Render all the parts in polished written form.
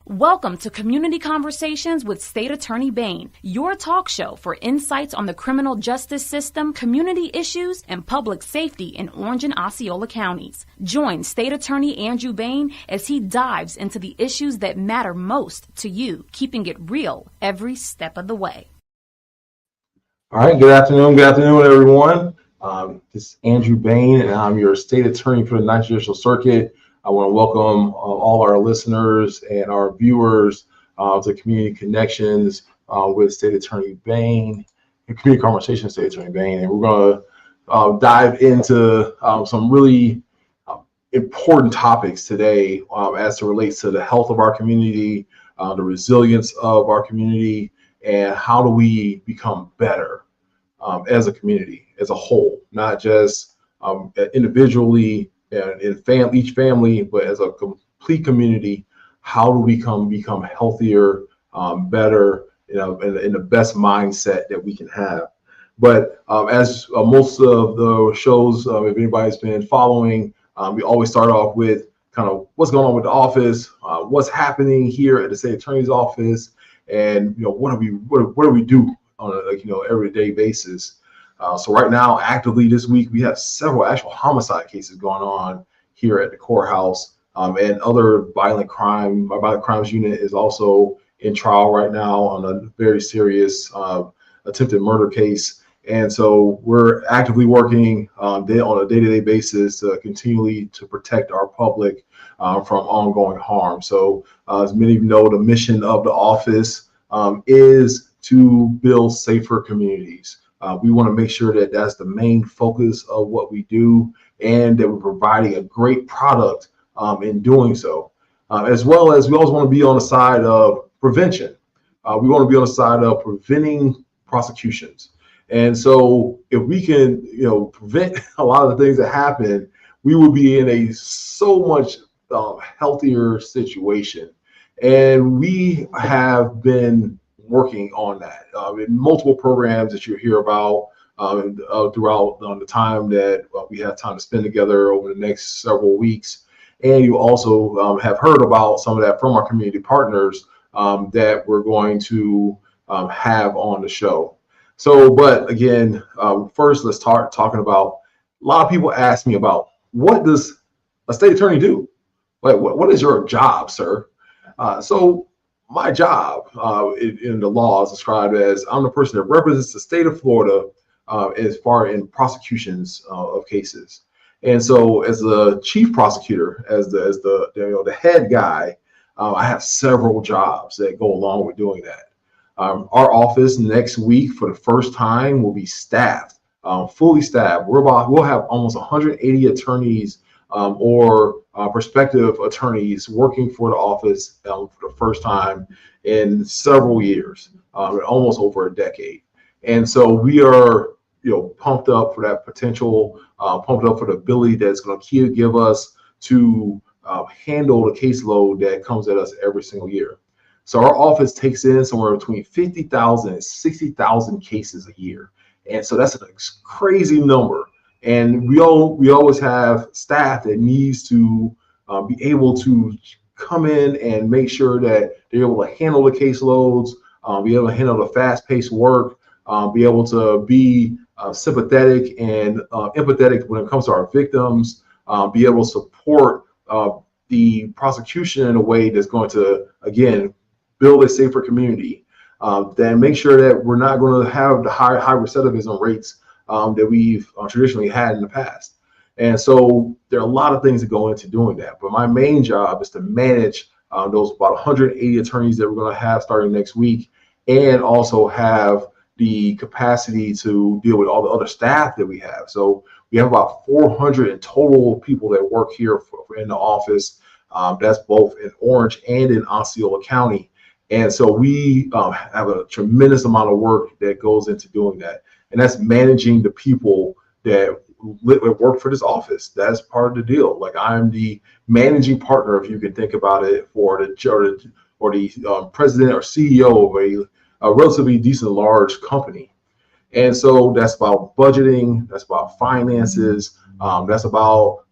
Welcome to Community Conversations with State Attorney Bain, your talk show for insights on the criminal justice system, community issues, and public safety in Orange and Osceola counties. Join State Attorney Andrew Bain as he dives into the issues that matter most to you, keeping it real every step of the way. All right, good afternoon, everyone. This is Andrew Bain, and I'm your State Attorney for the Ninth Judicial Circuit. I want to welcome all our listeners and our viewers to Community Connections with State Attorney Bain, Community Conversation with State Attorney Bain, and we're going to dive into some really important topics today as it relates to the health of our community, the resilience of our community, and how do we become better as a community, as a whole, not just individually and in each family, but as a complete community. How do we become healthier, better, in the best mindset that we can have? But as most of the shows, if anybody's been following, we always start off with kind of what's going on with the office, what's happening here at the State Attorney's office, and what do we do on a everyday basis. So right now, actively this week, we have several actual homicide cases going on here at the courthouse, and other violent crimes unit is also in trial right now on a very serious attempted murder case. And so we're actively working on a day-to-day basis continually to protect our public from ongoing harm. So as many of you know, the mission of the office is to build safer communities. We want to make sure that that's the main focus of what we do, and that we're providing a great product in doing so. As well as we always want to be on the side of prevention. We want to be on the side of preventing prosecutions. And so if we can, prevent a lot of the things that happen, we will be in a so much healthier situation. And we have been working on that in multiple programs that you hear about throughout the time that we have time to spend together over the next several weeks. And you also have heard about some of that from our community partners that we're going to have on the show. So, but again, first let's start talking about, a lot of people ask me about, what does a state attorney do? Like, what is your job, sir? So my job in the law is described as, I'm the person that represents the state of Florida as far in prosecutions of cases. And so as the chief prosecutor, as the head guy, I have several jobs that go along with doing that. Our office next week, for the first time, will be staffed, fully staffed. We'll have almost 180 attorneys or prospective attorneys working for the office for the first time in several years, almost over a decade. And so we are, pumped up for that potential, pumped up for the ability that's going to give us to handle the caseload that comes at us every single year. So our office takes in somewhere between 50,000 and 60,000 cases a year. And so that's a crazy number. And we always have staff that needs to be able to come in and make sure that they're able to handle the caseloads, be able to handle the fast-paced work, be able to be sympathetic and empathetic when it comes to our victims, be able to support the prosecution in a way that's going to, again, build a safer community, then make sure that we're not going to have the high recidivism rates that we've traditionally had in the past. And so there are a lot of things that go into doing that. But my main job is to manage those about 180 attorneys that we're going to have starting next week, and also have the capacity to deal with all the other staff that we have. So we have about 400 in total people that work here in the office. That's both in Orange and in Osceola County. And so we have a tremendous amount of work that goes into doing that. And that's managing the people that work for this office. That's part of the deal. Like, I'm the managing partner, if you can think about it, for the president or CEO of a relatively decent large company. And so that's about budgeting, that's about finances, that's about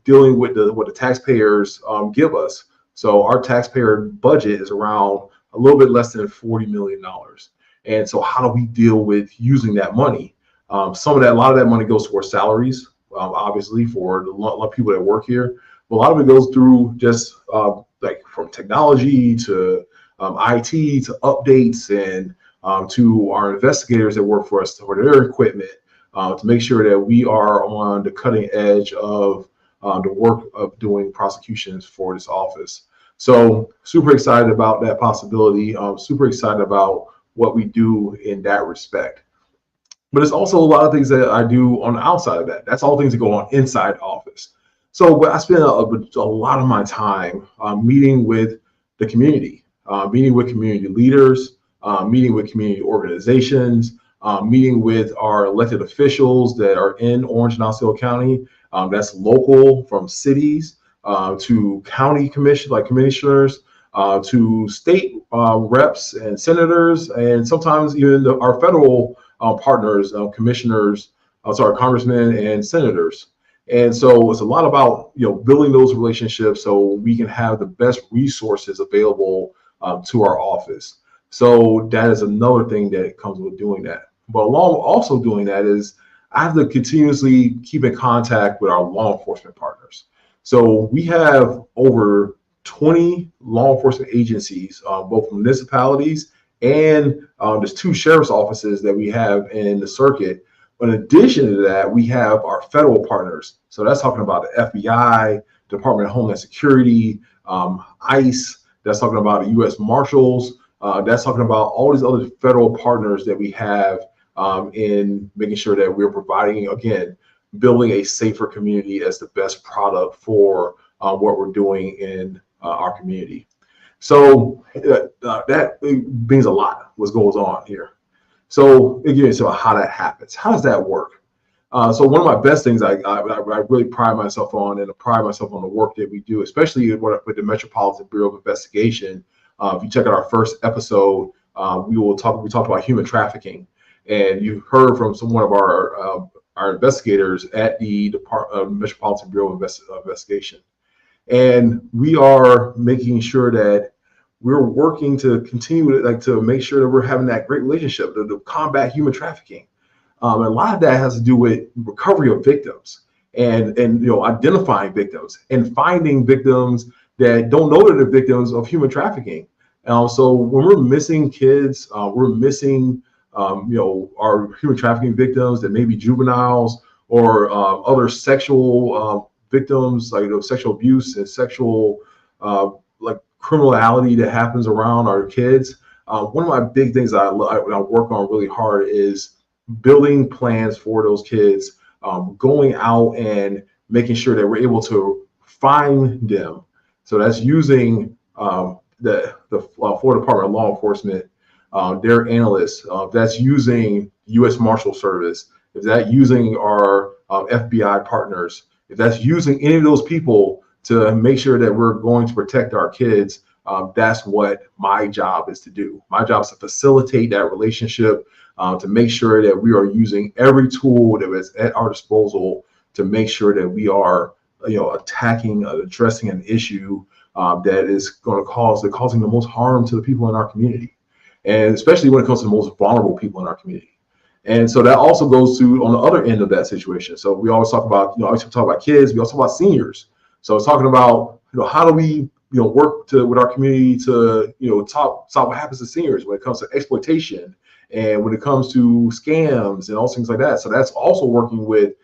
dealing with what the taxpayers give us. So our taxpayer budget is around a little bit less than $40 million. And so how do we deal with using that money? A lot of that money goes towards salaries, obviously, for a lot of people that work here. But a lot of it goes through just like from technology to IT to updates and to our investigators that work for us for their equipment to make sure that we are on the cutting edge of the work of doing prosecutions for this office. So super excited about that possibility. Super excited about what we do in that respect. But it's also a lot of things that I do on the outside of that. That's all things that go on inside the office. So I spend a lot of my time meeting with the community, meeting with community leaders, meeting with community organizations, meeting with our elected officials that are in Orange and Osceola County. That's local, from cities to county commissioners, to state reps and senators, and sometimes even our federal partners, commissioners, congressmen and senators. And so it's a lot about building those relationships so we can have the best resources available to our office. So that is another thing that comes with doing that. But along also doing that is I have to continuously keep in contact with our law enforcement partners. So we have over 20 law enforcement agencies, both municipalities and there's 2 sheriff's offices that we have in the circuit. In addition to that, we have our federal partners. So that's talking about the FBI, Department of Homeland Security, ICE. That's talking about the U.S. Marshals. That's talking about all these other federal partners that we have in making sure that we're providing, again, building a safer community as the best product for what we're doing in our community. So that means a lot, what goes on here. So again, so how that happens, how does that work? So one of my best things I really pride myself on, and I pride myself on the work that we do, especially with the Metropolitan Bureau of Investigation. If you check out our first episode, we talked about human trafficking, and you heard from one of our investigators at the Metropolitan Bureau of Investigation. And we are making sure that we're working to continue to make sure that we're having that great relationship to combat human trafficking. And a lot of that has to do with recovery of victims and identifying victims and finding victims that don't know that they're victims of human trafficking. So when we're missing kids, we're missing our human trafficking victims that may be juveniles or other sexual victims, like sexual abuse and sexual criminality that happens around our kids. One of my big things I work on really hard is building plans for those kids, going out and making sure that we're able to find them. So that's using the Florida Department of Law Enforcement, their analysts. That's using U.S. Marshal Service. If that's using our FBI partners, if that's using any of those people to make sure that we're going to protect our kids, that's what my job is to do. My job is to facilitate that relationship, to make sure that we are using every tool that is at our disposal to make sure that we are, addressing an issue that is causing the most harm to the people in our community, and especially when it comes to the most vulnerable people in our community. And so that also goes to on the other end of that situation. So we always talk about, kids. We also talk about seniors. So it's talking about, how do we, work with our community to, stop what happens to seniors when it comes to exploitation and when it comes to scams and all things like that. So that's also working with,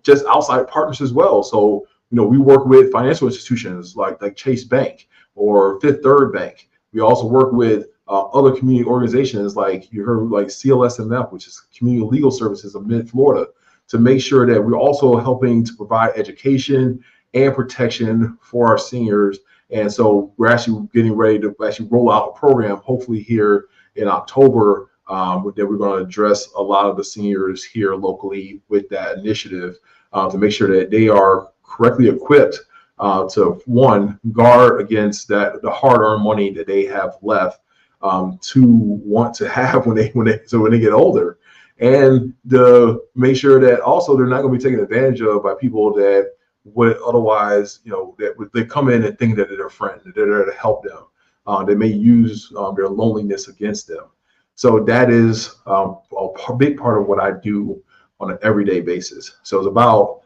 just outside partners as well. So, we work with financial institutions like Chase Bank or Fifth Third Bank. We also work with other community organizations like you heard, like CLSMF, which is Community Legal Services of Mid-Florida, to make sure that we're also helping to provide education and protection for our seniors. And so we're actually getting ready to actually roll out a program, hopefully here in October, that we're going to address a lot of the seniors here locally with that initiative to make sure that they are correctly equipped to, one, guard against the hard-earned money that they have left to want to have when they get older, and to make sure that also they're not going to be taken advantage of by people that would otherwise, they come in and think that they're their friend, that they're there to help them. They may use their loneliness against them. So that is a big part of what I do on an everyday basis. So it's about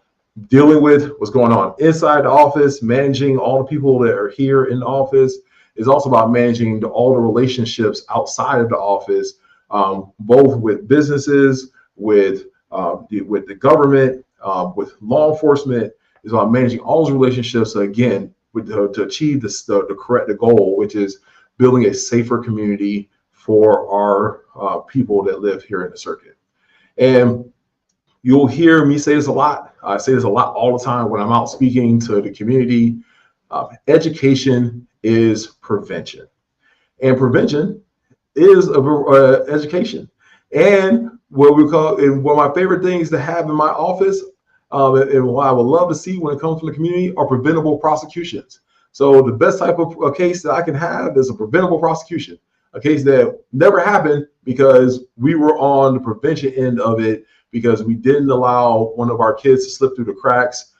dealing with what's going on inside the office, managing all the people that are here in the office. It's also about managing all the relationships outside of the office, both with businesses, with the government, with law enforcement. It's about managing all those relationships, again, to achieve the goal, which is building a safer community for our people that live here in the circuit. And you'll hear me say this a lot. I say this a lot all the time when I'm out speaking to the community. Education is prevention, and prevention is education. And what we call, and one of my favorite things to have in my office, and what I would love to see when it comes from the community, are preventable prosecutions. So the best type of a case that I can have is a preventable prosecution, a case that never happened because we were on the prevention end of it, because we didn't allow one of our kids to slip through the cracks.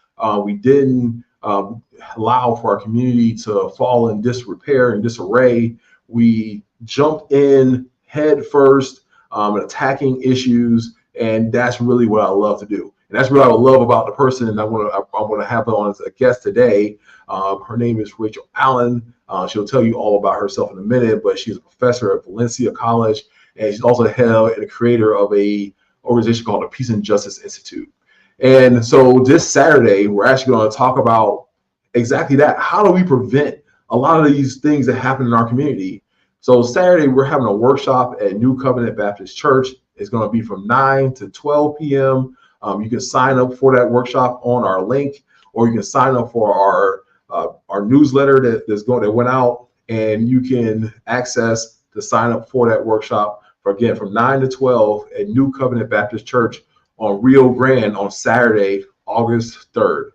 We didn't allow for our community to fall in disrepair and disarray. We jumped in head first, attacking issues, and that's really what I love to do. And that's what I would love about the person I want to have on as a guest today. Her name is Rachel Allen. She'll tell you all about herself in a minute, but she's a professor at Valencia College, and she's also the head and the creator of a organization called the Peace and Justice Institute. And so this Saturday, we're actually going to talk about exactly that. How do we prevent a lot of these things that happen in our community? So Saturday, we're having a workshop at New Covenant Baptist Church. It's going to be from 9 to 12 p.m. You can sign up for that workshop on our link, or you can sign up for our newsletter that went out, and you can access to sign up for that workshop again from 9 to 12 at New Covenant Baptist Church on Rio Grande on Saturday, August 3rd.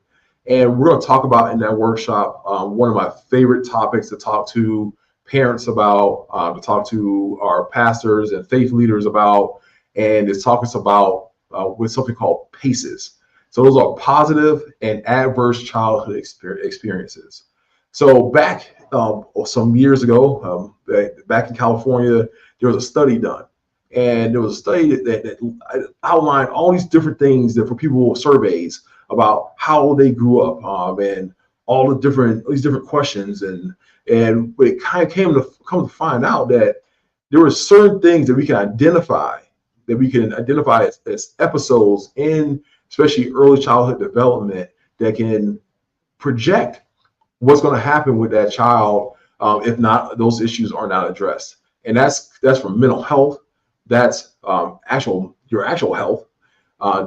And we're going to talk about in that workshop one of my favorite topics to talk to parents about, to talk to our pastors and faith leaders about, and it's talking about with something called PACEs. So those are positive and adverse childhood experiences. So back some years ago, back in California, there was a study done, and there was a study that outlined all these different things that for people, surveys about how they grew up, and all these different questions, and it kind of come to find out that there were certain things that we can identify as episodes in especially early childhood development that can project what's going to happen with that child if not those issues are not addressed. And that's from mental health, that's your actual health,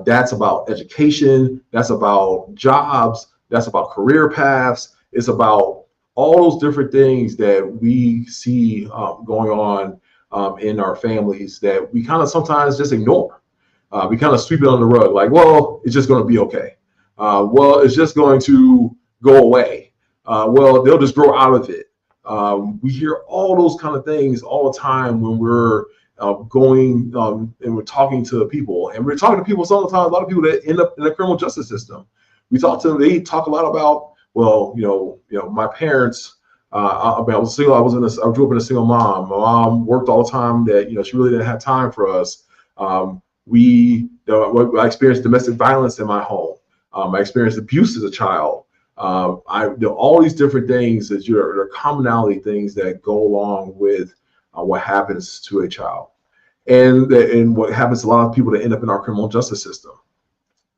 that's about education, that's about jobs, that's about career paths, it's about all those different things that we see going on in our families that we kind of sometimes just ignore. We kind of sweep it on the rug, like, well, it's just going to be okay. Well, it's just going to go away. Well, they'll just grow out of it. We hear all those kind of things all the time when we're going and we're talking to people. And we're talking to people sometimes, a lot of people that end up in the criminal justice system. We talk to them, they talk a lot about, well, my parents, I was single. I grew up in a single mom. My mom worked all the time. That she really didn't have time for us. I experienced domestic violence in my home. I experienced abuse as a child. All these different things that there are commonality things that go along with what happens to a child, and what happens to a lot of people that end up in our criminal justice system.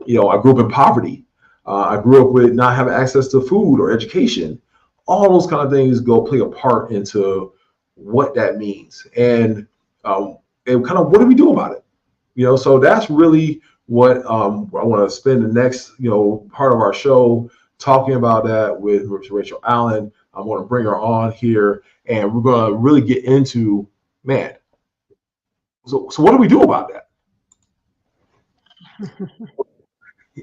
I grew up in poverty. I grew up with not having access to food or education. All those kind of things play a part into what that means, and kind of what do we do about it? So that's really what I want to spend the next part of our show talking about that with Rachel Allen. I'm going to bring her on here, and we're going to really get into, man. So what do we do about that?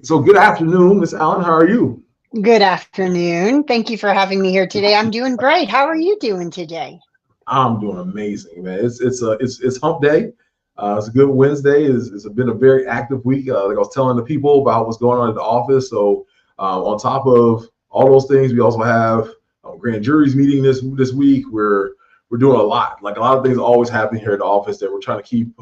So good afternoon, Ms. Allen. How are you? Good afternoon. Thank you for having me here today. I'm doing great. How are you doing today? I'm doing amazing, man. It's hump day. It's a good Wednesday. It's been a very active week. Like I was telling the people about what's going on at the office. So On top of all those things, we also have grand juries meeting this week. We're doing a lot. Like a lot of things always happen here at the office that we're trying to keep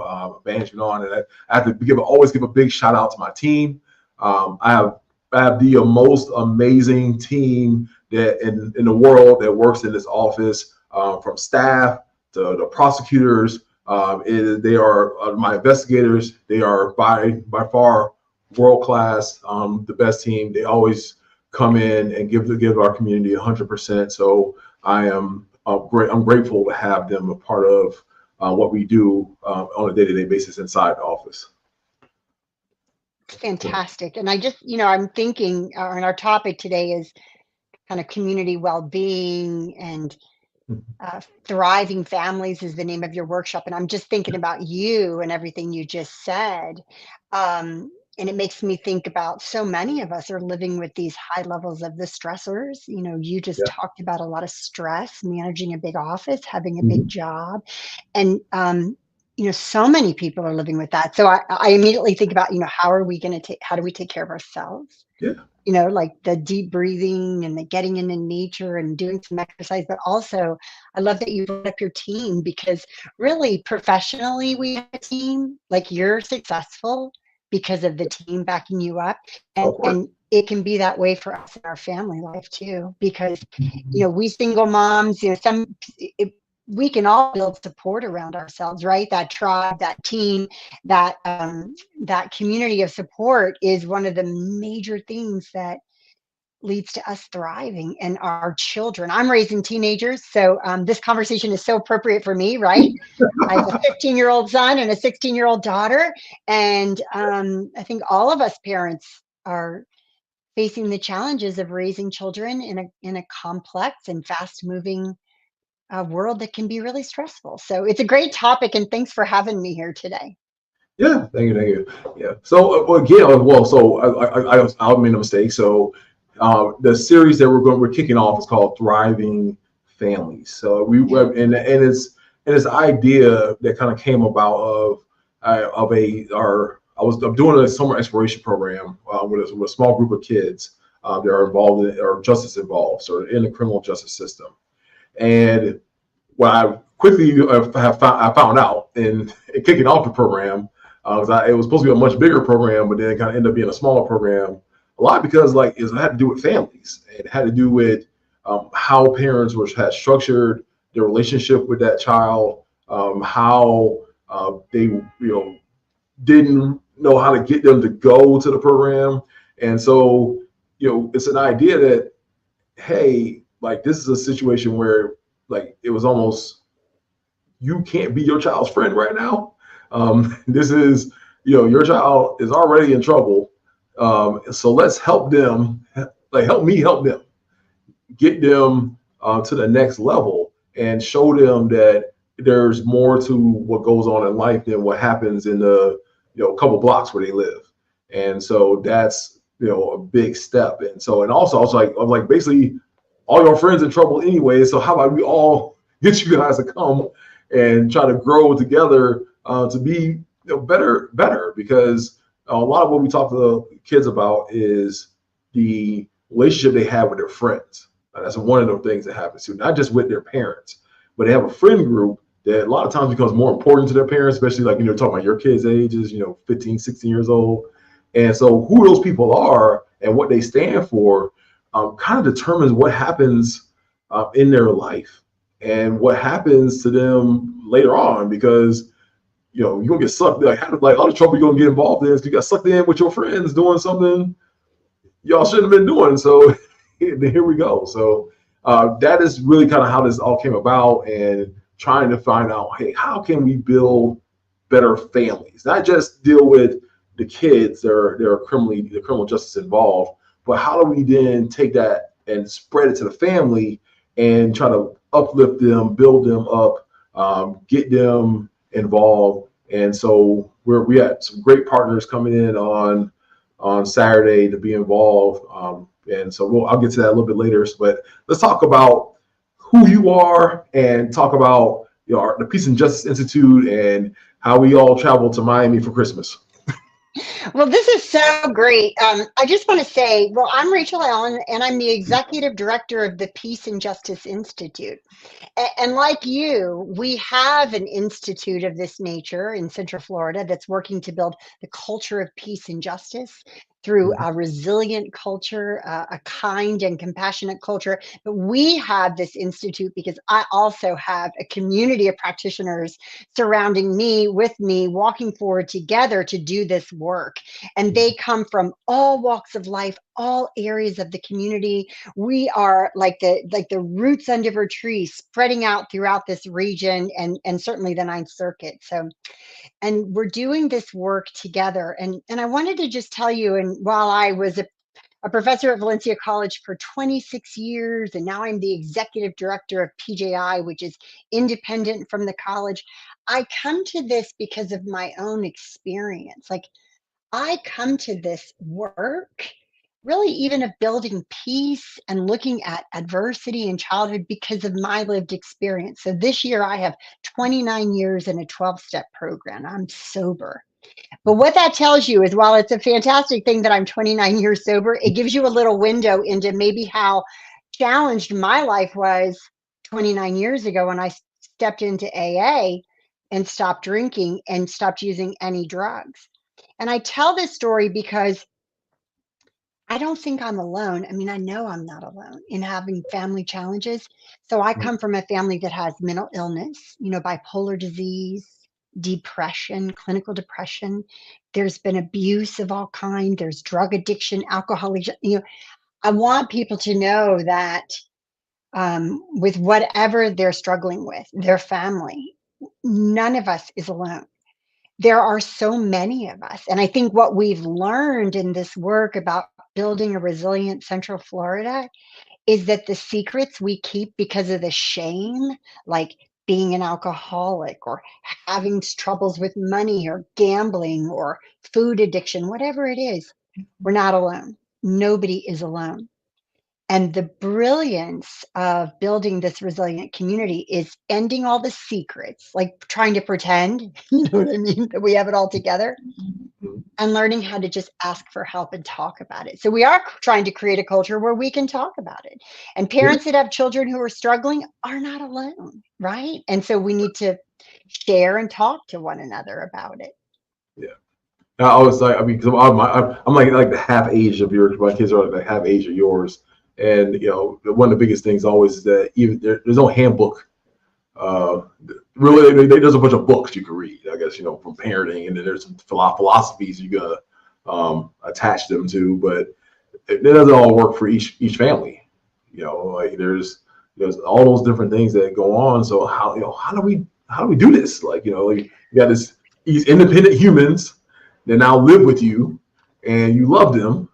management on. And I have to always give a big shout out to my team. I have the most amazing team that in the world that works in this office, from staff to the prosecutors. They are my investigators. They are by far world class, the best team. They always come in and give our community 100%. So I'm grateful to have them a part of what we do on a day-to-day basis inside the office. Fantastic. And I just, I'm thinking, and our topic today is kind of community well-being, and thriving families is the name of your workshop. And I'm just thinking about you and everything you just said. And it makes me think about so many of us are living with these high levels of the stressors. You just talked about a lot of stress, managing a big office, having a big job. And, so many people are living with that. So I immediately think about, how do we take care of ourselves? Yeah. Like the deep breathing and the getting into nature and doing some exercise. But also, I love that you brought up your team, because really professionally, we have a team. Like, you're successful because of the team backing you up. And it can be that way for us in our family life too, because, we single moms, we can all build support around ourselves, right? That tribe, that team, that community of support is one of the major things that leads to us thriving and our children. I'm raising teenagers, so this conversation is so appropriate for me, right? I have a 15-year-old son and a 16-year-old daughter, and I think all of us parents are facing the challenges of raising children in a complex and fast-moving world that can be really stressful. So it's a great topic, and thanks for having me here today. Yeah, thank you. Yeah. So I made a mistake. So the series that we're kicking off is called Thriving Families. So and it's this idea that kind of came about I'm doing a summer exploration program with a small group of kids that are involved or justice involved, so in the criminal justice system. And what I quickly found out in kicking off the program, it was supposed to be a much bigger program, but then it kind of ended up being a smaller program. A lot because it had to do with families. It had to do with how parents had structured their relationship with that child, how they didn't know how to get them to go to the program. And so it's an idea that, hey, this is a situation where it was almost, you can't be your child's friend right now. This is, your child is already in trouble. So let's help them, help me help them, get them to the next level and show them that there's more to what goes on in life than what happens in the, couple blocks where they live. And so that's, a big step. And also I was like, basically all your friends in trouble anyway. So how about we all get you guys to come and try to grow together to be better, because a lot of what we talk to the kids about is the relationship they have with their friends. That's one of the things that happens too, not just with their parents, but they have a friend group that a lot of times becomes more important to their parents, especially talking about your kids' ages, 15, 16 years old. And so who those people are and what they stand for kind of determines what happens in their life and what happens to them later on, because you're gonna get sucked. All the trouble you're gonna get involved in is you got sucked in with your friends doing something y'all shouldn't have been doing. So here we go. So that is really kind of how this all came about, and trying to find out, hey, how can we build better families? Not just deal with the kids that are criminal justice involved, but how do we then take that and spread it to the family and try to uplift them, build them up, get them involved. And so we had some great partners coming in on Saturday to be involved. And so I'll get to that a little bit later, but let's talk about who you are and talk about the Peace and Justice Institute and how we all traveled to Miami for Christmas. Well, this is so great. I just want to say, well, I'm Rachel Allen, and I'm the executive director of the Peace and Justice Institute. And like you, we have an institute of this nature in Central Florida that's working to build the culture of peace and justice through Mhm. a resilient culture, a kind and compassionate culture. But we have this institute because I also have a community of practitioners surrounding me, with me, walking forward together to do this work. And they come from all walks of life, all areas of the community. We are like the roots under a tree spreading out throughout this region, and certainly the Ninth Circuit. So, and we're doing this work together. And I wanted to just tell you, and while I was a professor at Valencia College for 26 years, and now I'm the executive director of PJI, which is independent from the college, I come to this because of my own experience. Like, I come to this work really even of building peace and looking at adversity in childhood because of my lived experience. So this year I have 29 years in a 12-step program. I'm sober. But what that tells you is, while it's a fantastic thing that I'm 29 years sober, it gives you a little window into maybe how challenged my life was 29 years ago when I stepped into AA and stopped drinking and stopped using any drugs. And I tell this story because I don't think I'm alone. I mean, I know I'm not alone in having family challenges. So I come from a family that has mental illness, bipolar disease, depression, clinical depression. There's been abuse of all kind. There's drug addiction, alcoholism. I want people to know that with whatever they're struggling with, their family, none of us is alone. There are so many of us. And I think what we've learned in this work about building a resilient Central Florida is that the secrets we keep because of the shame, like being an alcoholic or having troubles with money or gambling or food addiction, whatever it is, we're not alone. Nobody is alone. And the brilliance of building this resilient community is ending all the secrets, like trying to pretend, you know what I mean, that we have it all together, Mhm. and learning how to just ask for help and talk about it. So we are trying to create a culture where we can talk about it. And Yeah, parents that have children who are struggling are not alone, right? And so we need to share and talk to one another about it. yeah. I was like, I mean, because I'm like the half age of yours. My kids are like the half age of yours, and one of the biggest things always is that even there's no handbook. Uh, really, there's a bunch of books you can read, I guess, from parenting, and then there's some philosophies you gotta attach them to, but it doesn't all work for each family. Like there's all those different things that go on. So how do we do this? Like like you got these independent humans that now live with you, and you love them.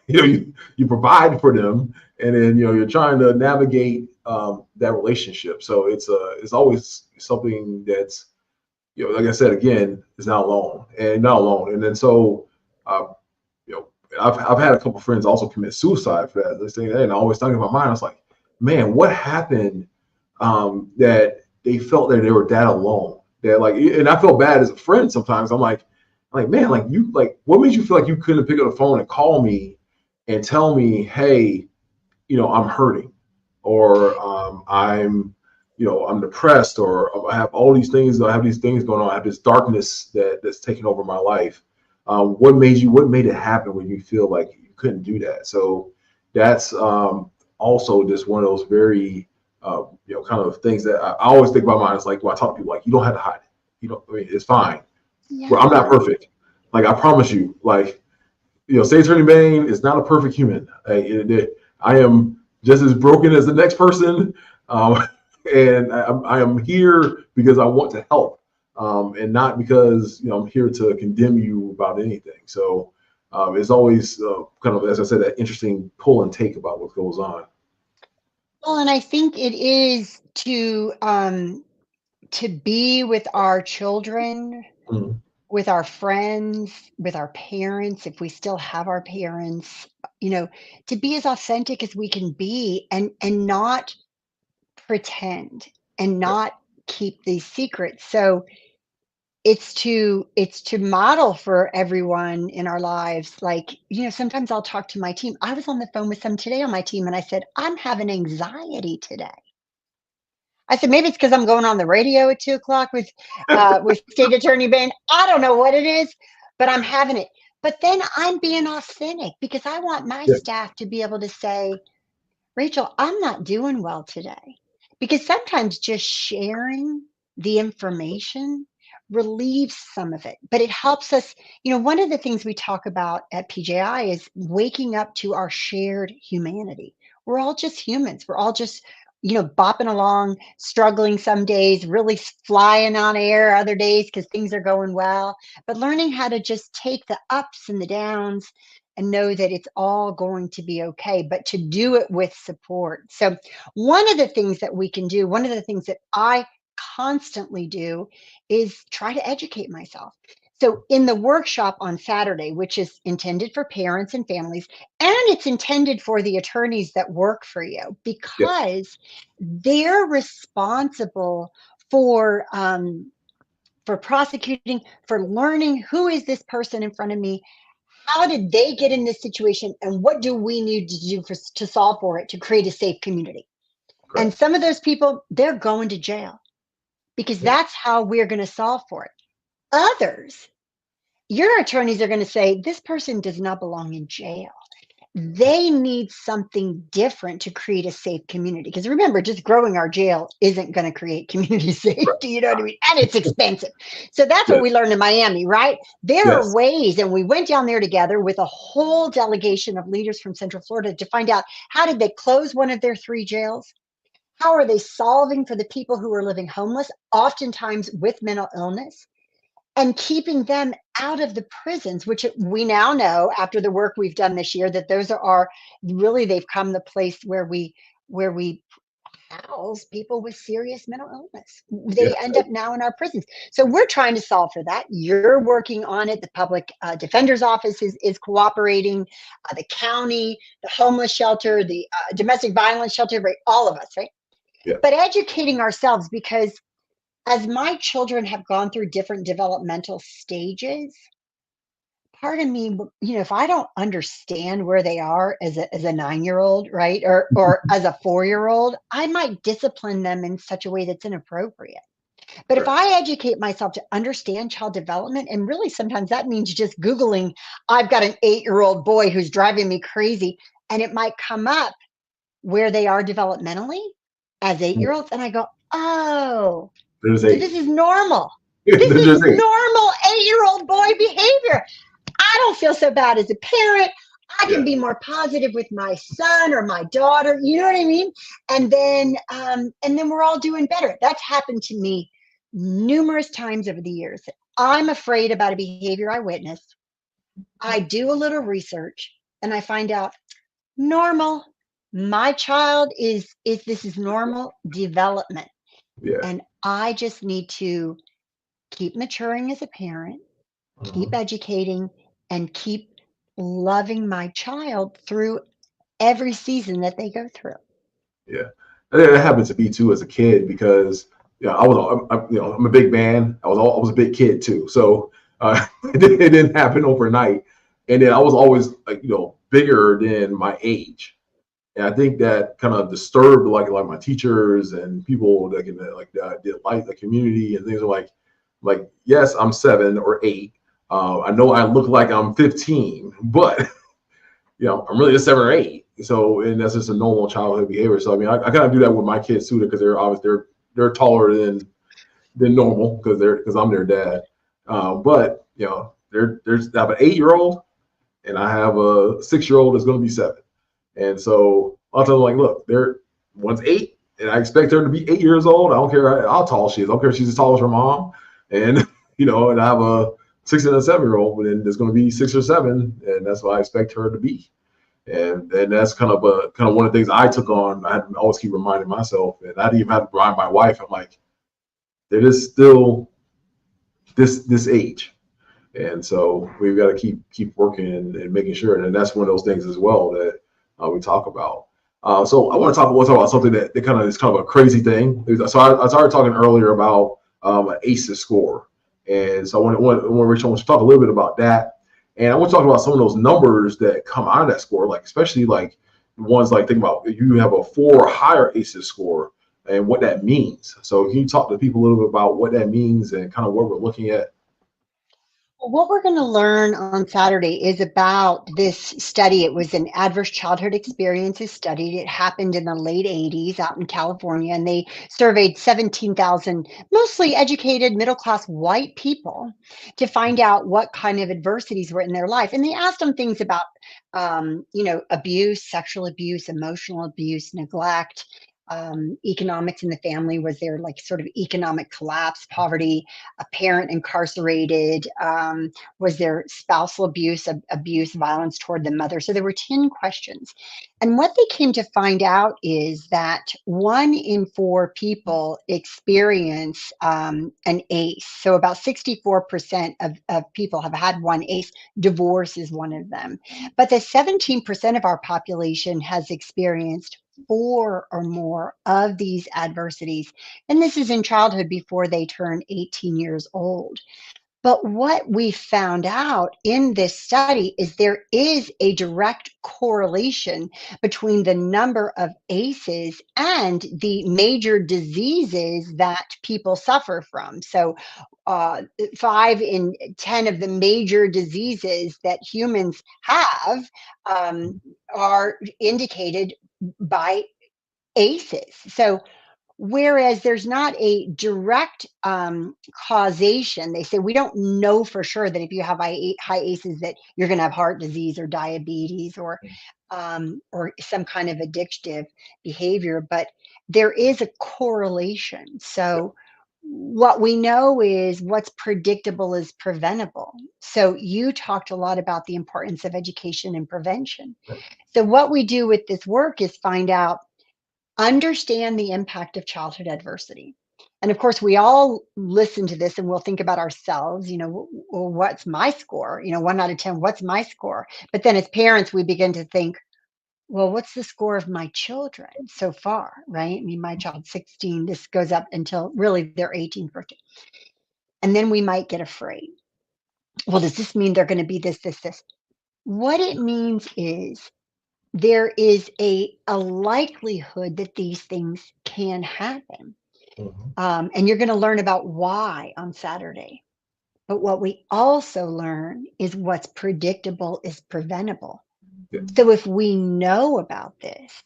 You you provide for them, and then you're trying to navigate that relationship. So it's always something that's like I said again, is not alone. And then so uh, you know I've had a couple of friends also commit suicide for that. They say that, and I always think in my mind, I was like, man, what happened that they felt that they were that alone? That like, and I felt bad as a friend sometimes. I'm like man, like what made you feel like you couldn't pick up the phone and call me and tell me, hey, I'm hurting, or I'm depressed, or I have all these things. I have these things going on. I have this darkness that's taken over my life. What made it happen when you feel like you couldn't do that? So that's also just one of those very, kind of things that I always think about mine. It's like when I talk to people, like, you don't have to hide it. I mean, it's fine. Well, I'm not Yeah. perfect. Like, I promise you, like, State Attorney Bain is not a perfect human. I am just as broken as the next person, and I am here because I want to help, and not because I'm here to condemn you about anything. So it's always kind of, as I said, that interesting pull and take about what goes on. Well, and I think it is to be with our children, Mhm. with our friends, with our parents, if we still have our parents, you know, to be as authentic as we can be, and not pretend, and Yeah. not keep these secrets. So it's to model for everyone in our lives. Like, sometimes I'll talk to my team. I was on the phone with some today on my team, and I said, I'm having anxiety today. I said, maybe it's because I'm going on the radio at 2 o'clock with State Attorney Bain. I don't know what it is, but I'm having it. But then I'm being authentic because I want my Yeah. staff to be able to say, Rachel, I'm not doing well today. Because sometimes just sharing the information relieves some of it, but it helps us. One of the things we talk about at PJI is waking up to our shared humanity. We're all just humans. We're all just, bopping along, struggling some days, really flying on air other days because things are going well, but learning how to just take the ups and the downs and know that it's all going to be okay, but to do it with support. So, one of the things that we can do, one of the things that I constantly do is try to educate myself. So, in the workshop on Saturday, which is intended for parents and families, and it's intended for the attorneys that work for you Yeah. because they're responsible for prosecuting, for learning who is this person in front of me, how did they get in this situation, and what do we need to do to solve for it to create a safe community. And Correct. some of those people, they're going to jail because Yeah. that's how we're going to solve for it. Others, your attorneys are going to say this person does not belong in jail. They need something different to create a safe community. Because remember, just growing our jail isn't going to create community safety, you know what I mean? And it's expensive. So that's Yeah. what we learned in Miami, right? There are Yes. ways, and we went down there together with a whole delegation of leaders from Central Florida to find out how did they close one of their 3 jails? How are they solving for the people who are living homeless, oftentimes with mental illness? And keeping them out of the prisons, which we now know after the work we've done this year that those are really, they've come the place where we house people with serious mental illness. Yeah. They end up now in our prisons. So we're trying to solve for that. You're working on it. The public defender's office is cooperating. The county, the homeless shelter, the domestic violence shelter, right? All of us, right? Yeah. But educating ourselves, because as my children have gone through different developmental stages, part of me, if I don't understand where they are as a 9-year-old, right, or as a 4-year-old, I might discipline them in such a way that's inappropriate. But if Correct. I educate myself to understand child development, and really sometimes that means just Googling, I've got an 8-year-old boy who's driving me crazy, and it might come up where they are developmentally as 8-year-olds, and I go, oh, There's so 8. this is normal. This There's is just 8. normal 8-year-old boy behavior. I don't feel so bad as a parent. I Yeah. can be more positive with my son or my daughter. You know what I mean? And then we're all doing better. That's happened to me numerous times over the years. I'm afraid about a behavior I witness. I do a little research and I find out normal. My child is this is normal development. Yeah. And I just need to keep maturing as a parent, keep Mhm. educating, and keep loving my child through every season that they go through. Yeah. And that happened to me too as a kid because I'm a big man. I was a big kid too. So it didn't happen overnight. And then I was always like, bigger than my age. And I think that kind of disturbed like my teachers and people that did like the community and things like yes, I'm 7 or 8. I know I look like I'm 15, but I'm really just 7 or 8. So, and that's just a normal childhood behavior. So, I mean, I kind of do that with my kids too, because they're taller than normal because I'm their dad. But I have an 8-year-old and I have a 6-year-old that's going to be 7. And so I'll tell them like, look, one's 8 and I expect her to be 8 years old. I don't care how tall she is. I don't care if she's as tall as her mom. And, and I have a 6 and a 7-year-old, but then there's going to be 6 or 7, and that's what I expect her to be. And that's kind of one of the things I took on. I had to always keep reminding myself, and I didn't even have to remind my wife. I'm like, it is still this age, and so we've got to keep working and making sure. And that's one of those things as well that we talk about. So I want to talk about something that kind of is kind of a crazy thing. So I started talking earlier about an ACEs score. And so I want to talk a little bit about that. And I want to talk about some of those numbers that come out of that score, like especially like ones like think about you have a 4 or higher ACEs score and what that means. So can you talk to people a little bit about what that means and kind of what we're looking at? What we're going to learn on Saturday is about this study. It was an adverse childhood experiences study. It happened in the late 80s out in California, and they surveyed 17,000 mostly educated, middle-class white people to find out what kind of adversities were in their life. And they asked them things about, abuse, sexual abuse, emotional abuse, neglect, economics in the family. Was there like sort of economic collapse, poverty, a parent incarcerated? Was there spousal abuse, abuse, violence toward the mother? So there were 10 questions. And what they came to find out is that 1 in 4 people experience an ACE. So about 64% of people have had one ACE. Divorce is one of them. But the 17% of our population has experienced 4 or more of these adversities. And this is in childhood before they turn 18 years old. But what we found out in this study is there is a direct correlation between the number of ACEs and the major diseases that people suffer from. So 5 in 10 of the major diseases that humans have are indicated by ACEs. So whereas there's not a direct causation, they say we don't know for sure that if you have high ACEs that you're going to have heart disease or diabetes or some kind of addictive behavior, but there is a correlation. So what we know is what's predictable is preventable. So you talked a lot about the importance of education and prevention. So what we do with this work is find out, understand the impact of childhood adversity. And of course, we all listen to this and we'll think about ourselves, well, what's my score? 1 out of 10, what's my score? But then as parents, we begin to think, well, what's the score of my children so far, right? I mean, my child's 16, this goes up until really their 18th birthday. And then we might get afraid. Well, does this mean they're going to be this, this, this? What it means is there is a likelihood that these things can happen. And you're going to learn about why on Saturday. But what we also learn is what's predictable is preventable. Yeah. So if we know about this,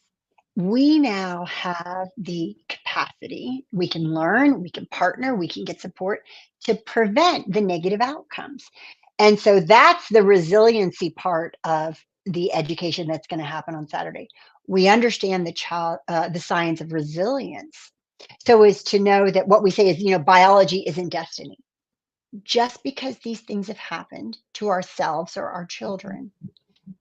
we now have the capacity, we can learn, we can partner, we can get support to prevent the negative outcomes. And so that's the resiliency part of the education that's going to happen on Saturday. We understand the science of resilience. So as to know that what we say is, biology isn't destiny. Just because these things have happened to ourselves or our children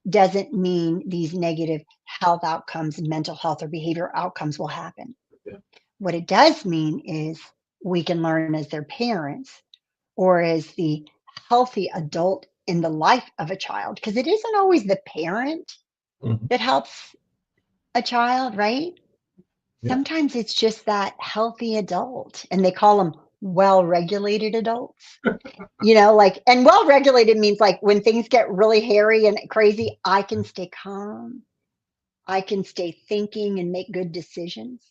doesn't mean these negative health outcomes, mental health or behavior outcomes will happen. Yeah. What it does mean is we can learn as their parents or as the healthy adult in the life of a child, because it isn't always the parent that helps a child, right? Yeah. Sometimes it's just that healthy adult, and they call them well-regulated adults. And well-regulated means like when things get really hairy and crazy, I can stay calm. I can stay thinking and make good decisions.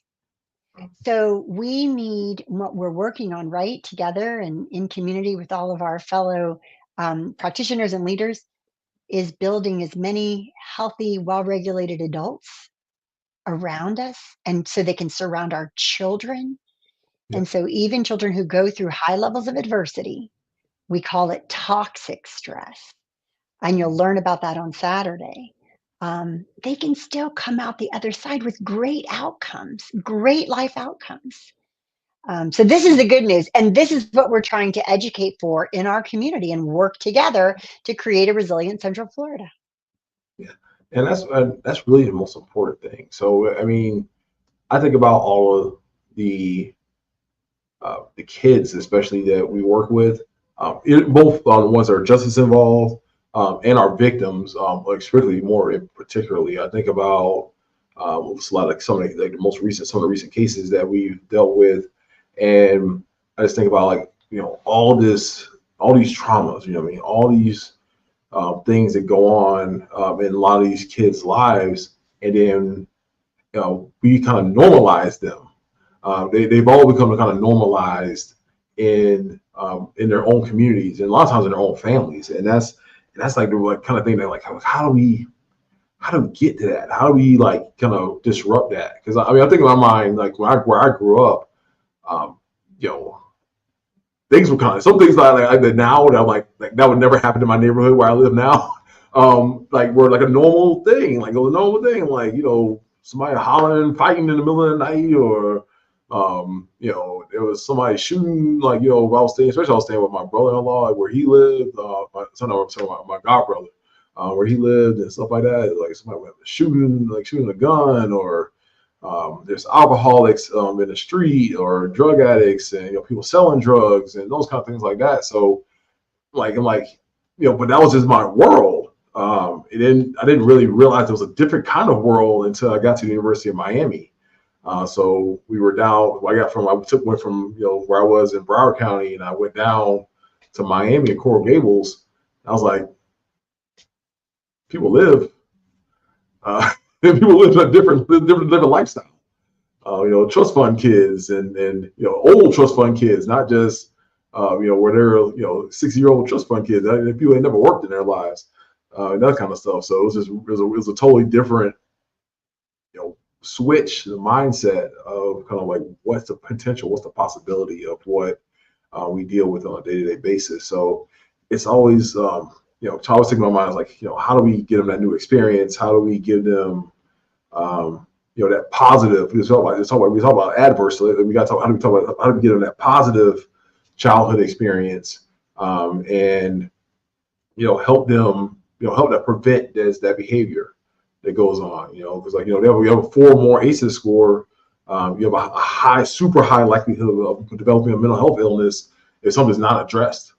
So we need what we're working on, right, together and in community with all of our fellow practitioners and leaders, is building as many healthy, well-regulated adults around us, and so they can surround our children. Yeah. And so even children who go through high levels of adversity, we call it toxic stress. And you'll learn about that on Saturday. They can still come out the other side with great outcomes, great life outcomes. So this is the good news. And this is what we're trying to educate for in our community and work together to create a resilient Central Florida. Yeah. And that's really the most important thing. So, I mean, I think about all of the kids, especially that we work with, both the ones that are justice involved and our victims, especially more particularly. I think about some of the recent cases that we've dealt with, and I just think about all these traumas, what I mean, all these things that go on in a lot of these kids' lives, and then we kind of normalize them. They've all become kind of normalized in their own communities, and a lot of times in their own families, and that's like the kind of thing that, like, how do we get to that? How do we, like, kind of disrupt that? Because I mean, I think in my mind, like, where I grew up, um, you know, things were kind of some things like that now that I'm like that would never happen in my neighborhood where I live now. Like, were like a normal thing, like it was a normal thing, like, somebody hollering, fighting in the middle of the night, or there was somebody shooting, like, I was staying with my brother-in-law, like, where he lived, my god brother, where he lived, and stuff like that. Like, somebody was shooting a gun, or there's alcoholics in the street, or drug addicts, and people selling drugs and those kind of things like that. So, like, I'm like, but that was just my world. I didn't really realize there was a different kind of world until I got to the University of Miami. So we were down. Went from where I was in Broward County, and I went down to Miami and Coral Gables. I was like, people live. People live a different lifestyle. Trust fund kids and old trust fund kids, not just where they're 60-year-old trust fund kids. People ain't never worked in their lives, that kind of stuff. So it was a totally different switch the mindset of kind of like, what's the potential, what's the possibility of what we deal with on a day-to-day basis. So it's always always thinking in my mind is like, how do we get them that new experience? How do we give them that positive? We talk about adverse. So we got to talk. How do we get them that positive childhood experience, and help them, help that prevent that behavior that goes on. Because like, we have a 4 or more ACEs score. You have a super high likelihood of developing a mental health illness if something's not addressed.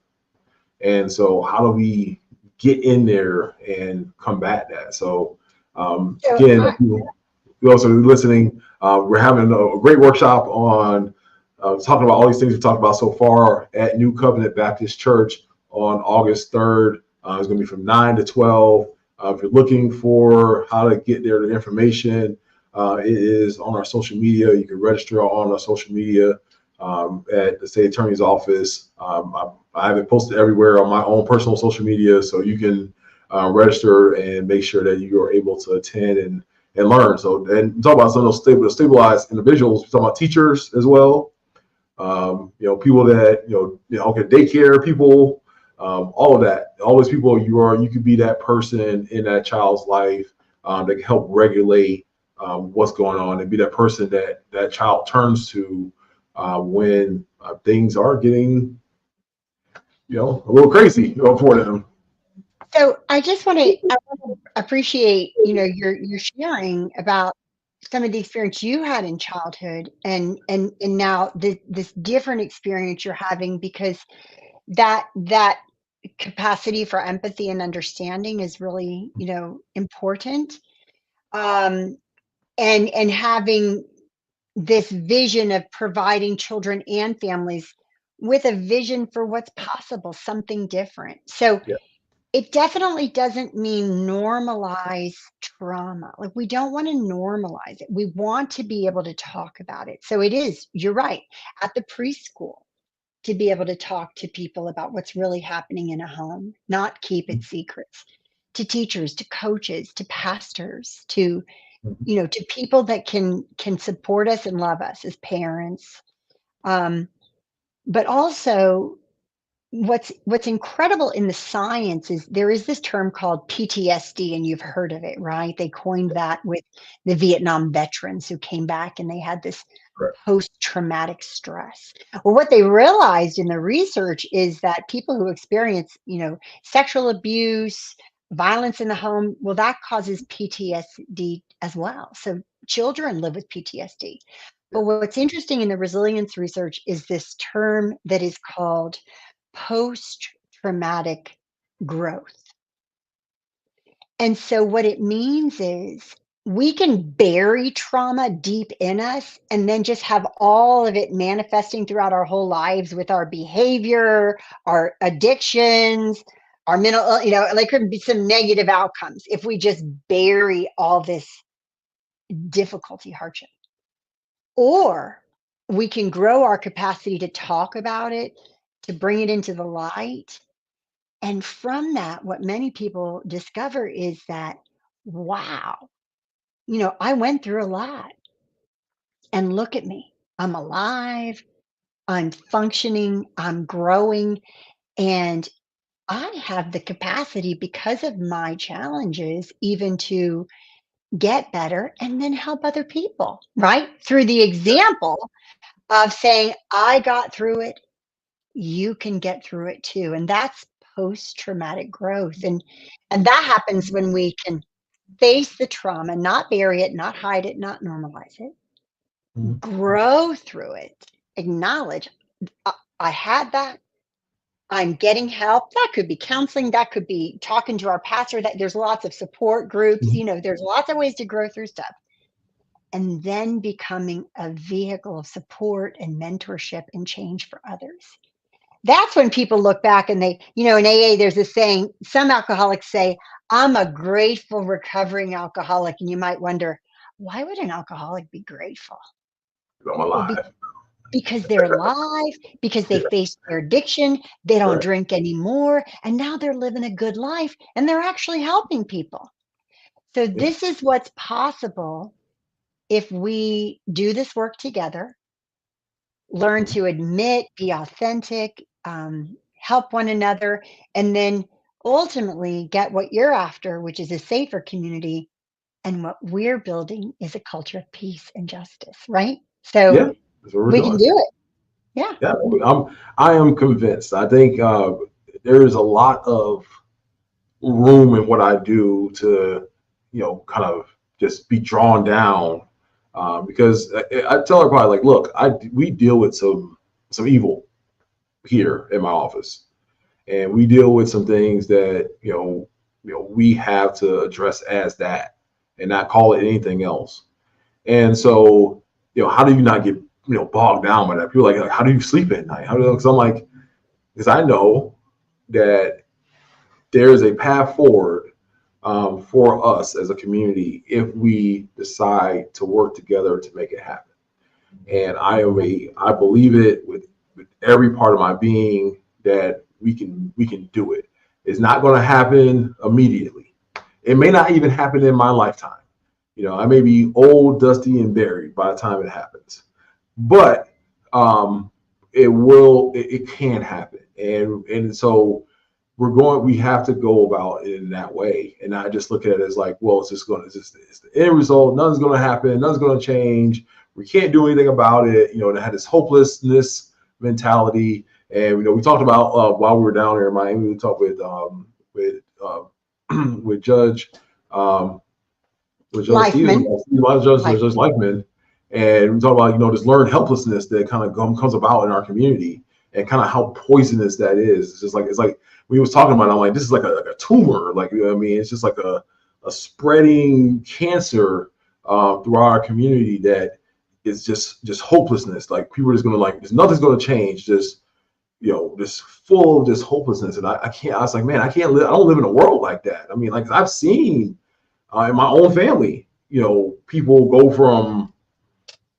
And so, how do we get in there and combat that? So, again, you also listening. We're having a great workshop on talking about all these things we've talked about so far at New Covenant Baptist Church on August 3rd. It's going to be from 9 to 12. If you're looking for how to get there, the information, it is on our social media. You can register on our social media at the State Attorney's office. I have it posted everywhere on my own personal social media, so you can register and make sure that you are able to attend and learn. So, and talk about some of those stabilized individuals. We talk about teachers as well. People that daycare people, all of that. All those people, you could be that person in that child's life that can help regulate what's going on, and be that person that child turns to when things are getting a little crazy for them. So I want to appreciate, your sharing about some of the experience you had in childhood, and now this different experience you're having, because that capacity for empathy and understanding is really, important. And having this vision of providing children and families with a vision for what's possible, something different. So Yeah. it definitely doesn't mean normalize trauma. Like, we don't want to normalize it. We want to be able to talk about it. So it is, you're right, at the preschool, to be able to talk to people about what's really happening in a home, not keep it secrets, to teachers, to coaches, to pastors, to to people that can support us and love us as parents. But also, what's incredible in the science is there is this term called PTSD, and you've heard of it, right? They coined that with the Vietnam veterans who came back and they had this Correct. post-traumatic stress. Well, what they realized in the research is that people who experience, sexual abuse, violence in the home, well, that causes PTSD as well. So children live with PTSD. But what's interesting in the resilience research is this term that is called post-traumatic growth. And so what it means is we can bury trauma deep in us and then just have all of it manifesting throughout our whole lives with our behavior, our addictions, our mental, like could be some negative outcomes if we just bury all this difficulty, hardship. Or we can grow our capacity to talk about it, to bring it into the light. And from that, what many people discover is that, wow, I went through a lot and look at me. I'm alive, I'm functioning, I'm growing, and I have the capacity because of my challenges even to get better and then help other people, right? Through the example of saying, I got through it, you can get through it too. And that's post-traumatic growth. And that happens when we can face the trauma, not bury it, not hide it, not normalize it, Mhm. grow through it, acknowledge I had that. I'm getting help. That could be counseling. That could be talking to our pastor. That there's lots of support groups. Mhm. There's lots of ways to grow through stuff. And then becoming a vehicle of support and mentorship and change for others. That's when people look back and they, in AA, there's this saying, some alcoholics say, I'm a grateful recovering alcoholic. And you might wonder, why would an alcoholic be grateful? I'm Well, alive. because they're alive, because they Yeah, faced their addiction, they don't right. drink anymore, and now they're living a good life and they're actually helping people. So, Yeah. this is what's possible if we do this work together, learn Mhm. to admit, be authentic, help one another, and then ultimately get what you're after, which is a safer community. And what we're building is a culture of peace and justice, right? So, Yeah, that's what we're we can doing. do it. Yeah. Yeah, I am convinced. I think there is a lot of room in what I do to, kind of just be drawn down, because I tell everybody like, look, we deal with some evil here in my office, and we deal with some things that we have to address as that, and not call it anything else. And so, how do you not get bogged down by that? People are like, how do you sleep at night? How do? Because I'm like, because I know that there is a path forward, for us as a community if we decide to work together to make it happen. And I believe it with every part of my being that we can do it. It's not going to happen immediately. It may not even happen in my lifetime. I may be old, dusty, and buried by the time it happens, but it will. It can happen, and so we have to go about it in that way, and not just look at it as like, well, it's the end result. Nothing's going to happen. Nothing's going to change. We can't do anything about it. They had this hopelessness mentality, and we talked about while we were down there in Miami. We talked with with Judge. Um, with Judge Stevens, Lifeman. Judge Lightman, and we talk about this learned helplessness that kind of comes about in our community, and kind of how poisonous that is. It's like we was talking about. I'm like, this is like a tumor, like what I mean, it's just like a spreading cancer throughout our community that is just hopelessness. Like people are just gonna like, nothing's gonna change. Just just full of just hopelessness, and I can't. I was like, man, I can't live. I don't live in a world like that. I mean, like I've seen in my own family, people go from,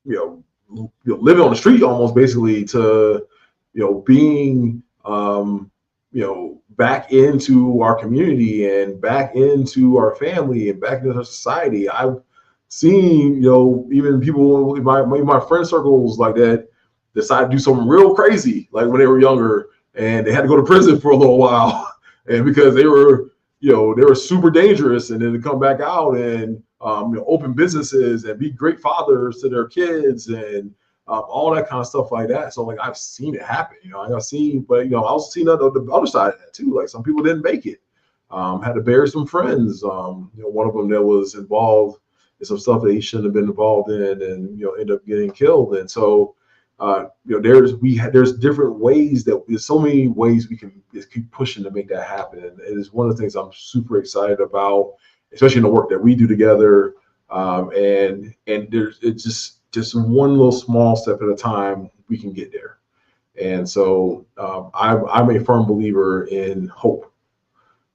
living on the street almost basically to, being, back into our community and back into our family and back into our society. I've seen, even people in my friend circles like that decide to do something real crazy, like when they were younger and they had to go to prison for a little while. And because they were super dangerous, and then to come back out and open businesses and be great fathers to their kids and all that kind of stuff like that. So like I've seen it happen, I've seen, but I also seen the other side of that too. Like some people didn't make it, had to bury some friends. One of them that was involved in some stuff that he shouldn't have been involved in, and end up getting killed. And so there's different ways there's so many ways we can just keep pushing to make that happen. And it is one of the things I'm super excited about, especially in the work that we do together, And there's it's just one little small step at a time we can get there. And so I'm a firm believer in hope.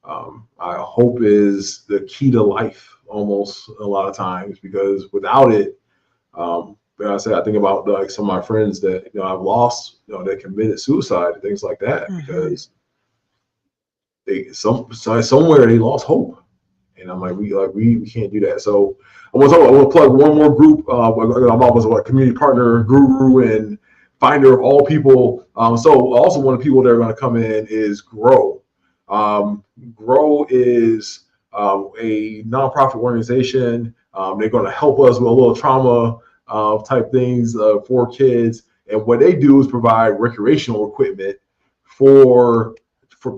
Hope is the key to life almost a lot of times, because without it, like I said, I think about like some of my friends that I've lost, that committed suicide and things like that, because somewhere they lost hope. And I'm like, we can't do that. So I want to plug one more group. I'm always a community partner, guru, and finder of all people. So also one of the people that are going to come in is Grow. Grow is a nonprofit organization. They're going to help us with a little trauma type things for kids. And what they do is provide recreational equipment for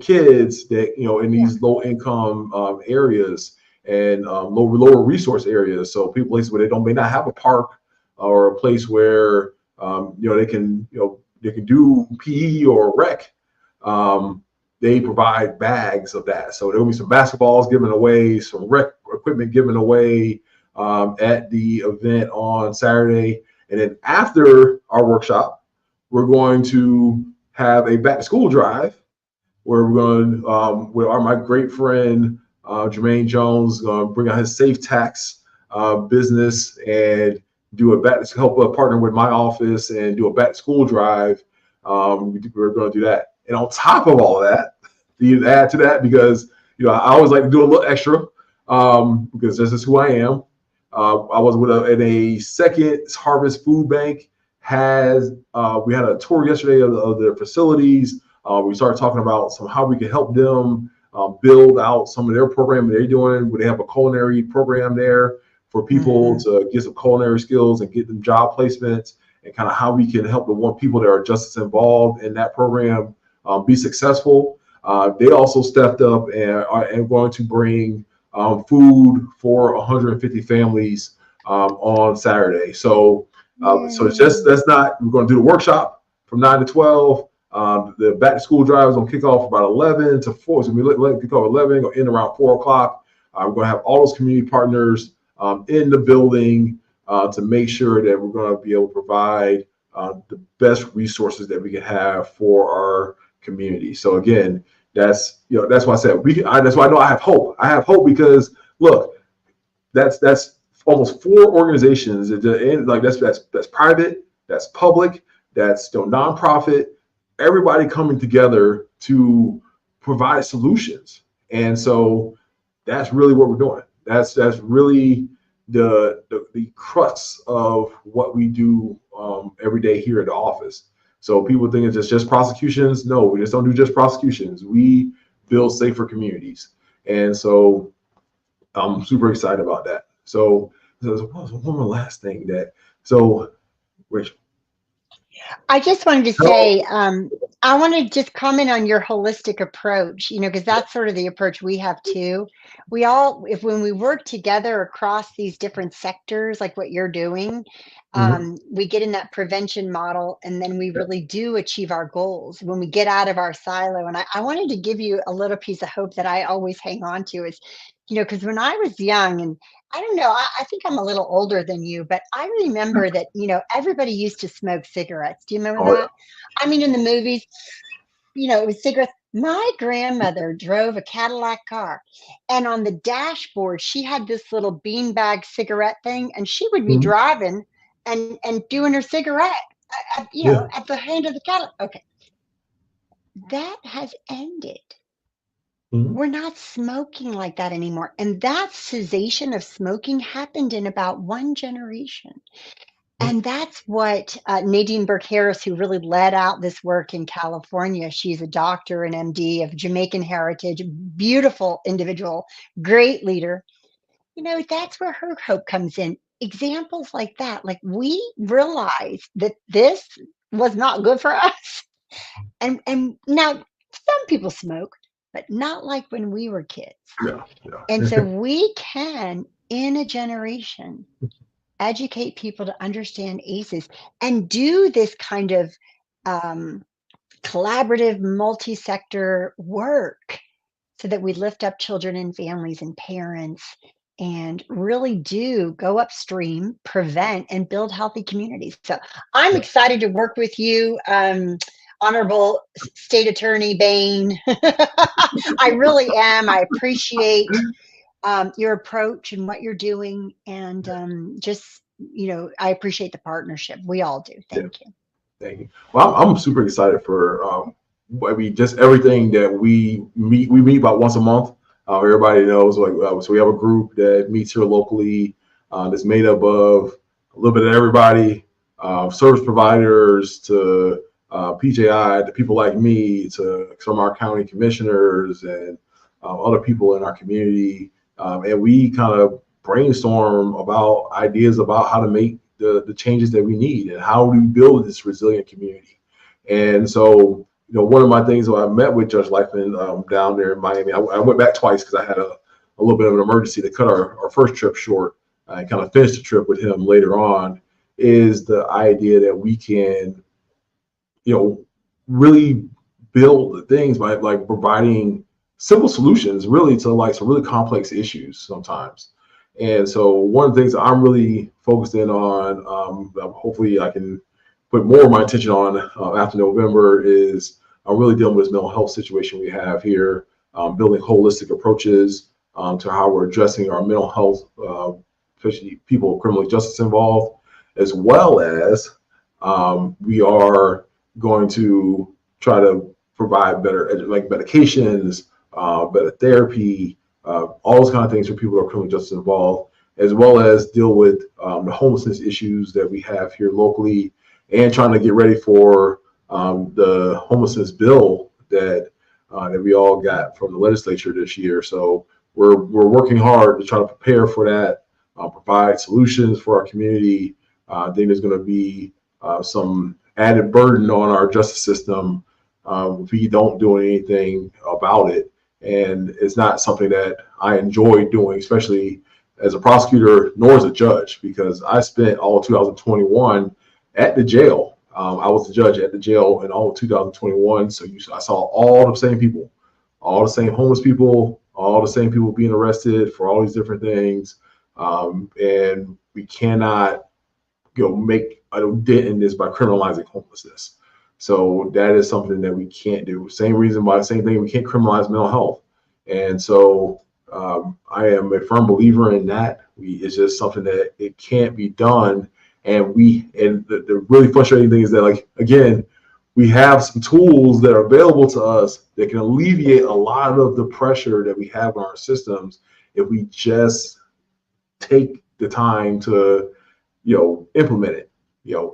kids that in these low income areas and lower resource areas. So places where may not have a park or a place where they can do PE or rec. They provide bags of that. So there will be some basketballs given away, some rec equipment given away at the event on Saturday. And then after our workshop, we're going to have a back to school drive where we're going to, with my great friend, Jermaine Jones, bring out his Safe Tax business and do help partner with my office and do a back to school drive. We're going to do that. And on top of all of that, you add to that, because I always like to do a little extra because this is who I am. I was in a Second Harvest Food Bank. We had a tour yesterday of their facilities. We started talking about how we can help them build out some of their program that they're doing. They have a culinary program there for people to get some culinary skills and get them job placements, and kind of how we can help the people that are just as involved in that program be successful. They also stepped up and are going to bring food for 150 families on Saturday. So we're going to do the workshop from 9 to 12. The back to school drive is going to kick off about 11 to 4. So we let kick off 11, go in around 4 o'clock. We're going to have all those community partners in the building to make sure that we're going to be able to provide the best resources that we can have for our community. So again, that's why I said that's why I know I have hope. I have hope because look, that's almost 4 organizations. That's private, that's public, that's nonprofit. Everybody coming together to provide solutions, and so that's really what we're doing. That's really the crux of what we do every day here at the office. So people think it's just prosecutions. No, we just don't do just prosecutions. We build safer communities, and so I'm super excited about that. So there's one more last thing Rachel. I just wanted to say, I want to just comment on your holistic approach, because that's sort of the approach we have too. When we work together across these different sectors, like what you're doing, we get in that prevention model, and then we really do achieve our goals when we get out of our silo. And I wanted to give you a little piece of hope that I always hang on to is, because when I was young, and I don't know, I think I'm a little older than you, but I remember that, everybody used to smoke cigarettes. Do you remember that? I mean, in the movies, it was cigarettes. My grandmother drove a Cadillac car, and on the dashboard, she had this little beanbag cigarette thing, and she would be driving and doing her cigarette, at the hand of the Cadillac. Okay. That has ended. We're not smoking like that anymore. And that cessation of smoking happened in about 1 generation. And that's what Nadine Burke Harris, who really led out this work in California, she's a doctor and MD of Jamaican heritage, beautiful individual, great leader. That's where her hope comes in. Examples like that, like we realized that this was not good for us. And now some people smoke, but not like when we were kids. Yeah. And so we can, in a generation, educate people to understand ACEs and do this kind of collaborative, multi-sector work so that we lift up children and families and parents and really do go upstream, prevent, and build healthy communities. So I'm excited to work with you, Honorable State Attorney Bain. I really am. I appreciate your approach and what you're doing, and just, I appreciate the partnership. We all do. Yeah. Thank you. Thank you. Well, I'm super excited for, I mean, just everything that we meet about once a month. Everybody knows, like, so we have a group that meets here locally, that's made up of a little bit of everybody, service providers to PJI, to people like me, to some of our county commissioners and other people in our community. And we kind of brainstorm about ideas about how to make the changes that we need and how we build this resilient community. And so, one of my things when I met with Judge Lightman down there in Miami, I went back twice because I had a little bit of an emergency to cut our first trip short and kind of finish the trip with him later on, is the idea that we can, really build the things by like providing simple solutions really to like some really complex issues sometimes. And so one of the things that I'm really focused in on, hopefully I can put more of my attention on after November, is really dealing with this mental health situation we have here, building holistic approaches to how we're addressing our mental health, especially people criminal justice involved, as well as we are going to try to provide better like medications, better therapy, all those kind of things for people who are criminal justice involved, as well as deal with the homelessness issues that we have here locally, and trying to get ready for the homelessness bill that we all got from the legislature this year. So we're working hard to try to prepare for that, provide solutions for our community. I think there's going to be some added burden on our justice system if we don't do anything about it. And it's not something that I enjoy doing, especially as a prosecutor, nor as a judge, because I spent all of 2021 at the jail. I was the judge at the jail in all of 2021. So I saw all the same people, all the same homeless people, all the same people being arrested for all these different things. And we cannot, make a dent in this by criminalizing homelessness. So that is something that we can't do. Same thing, we can't criminalize mental health. And so I am a firm believer in that. It's just something that it can't be done. And the really frustrating thing is that, like, again, we have some tools that are available to us that can alleviate a lot of the pressure that we have on our systems if we just take the time to, implement it.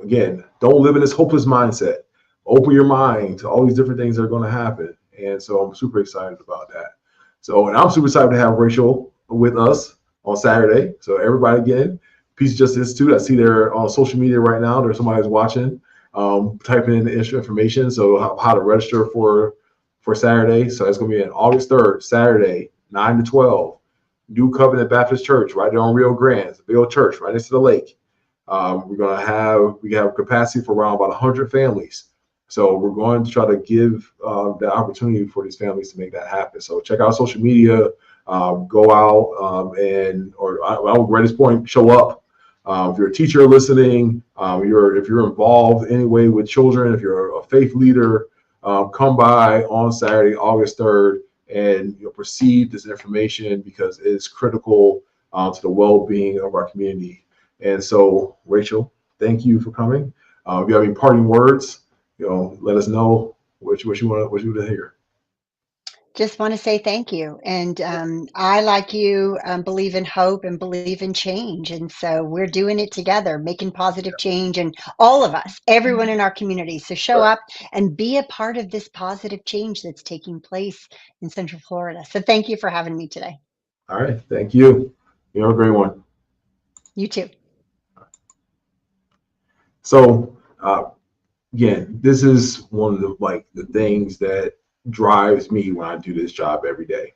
Again, don't live in this hopeless mindset. Open your mind to all these different things that are going to happen. And so I'm super excited about that. So, and I'm super excited to have Rachel with us on Saturday. So everybody, again, Peace Justice Institute. I see they're on social media right now. There's somebody who's watching. Type in the information. So how to register for Saturday. So it's going to be on August 3rd, Saturday, 9 to 12. New Covenant Baptist Church right there on Rio Grande. It's a big old church right next to the lake. We have capacity for around about 100 families. So we're going to try to give the opportunity for these families to make that happen. So check out social media, go out I would at this point show up. If you're a teacher listening, if you're involved in any way with children, if you're a faith leader, come by on Saturday, August 3rd, and receive this information because it is critical to the well-being of our community. And so, Rachel, thank you for coming. If you have any parting words, let us know what you want to hear. Just want to say thank you. And I, like you, believe in hope and believe in change. And so we're doing it together, making positive change, and all of us, everyone in our community. So show up and be a part of this positive change that's taking place in Central Florida. So thank you for having me today. All right. Thank you. You have a great one. You too. So, again, this is one of the things that drives me when I do this job every day.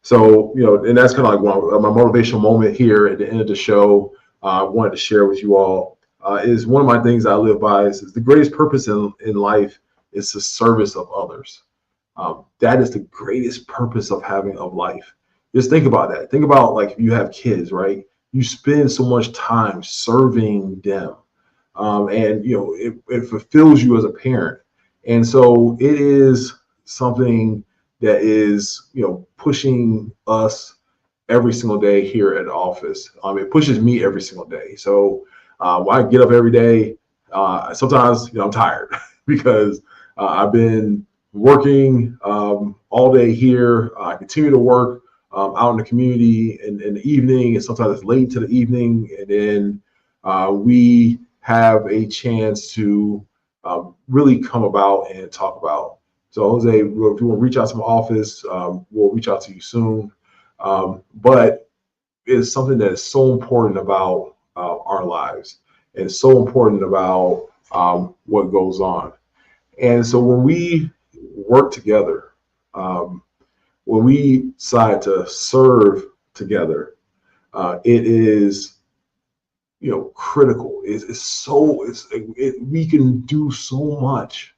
So, and that's kind of like my motivational moment here at the end of the show. I wanted to share with you all is one of my things I live by is the greatest purpose in life is the service of others. That is the greatest purpose of life, just think about that. Think about, like, if you have kids, right? You spend so much time serving them, and it fulfills you as a parent. And so it is something that is pushing us every single day here at the office. It pushes me every single day. So when I get up every day, sometimes I'm tired because I've been working all day here. I continue to work out in the community in the evening, and sometimes it's late to the evening, and then we have a chance to really come about and talk about. So Jose, if you want to reach out to my office, we'll reach out to you soon. But it's something that is so important about our lives, and so important about what goes on. And so when we work together, when we decide to serve together, it is critical. We can do so much.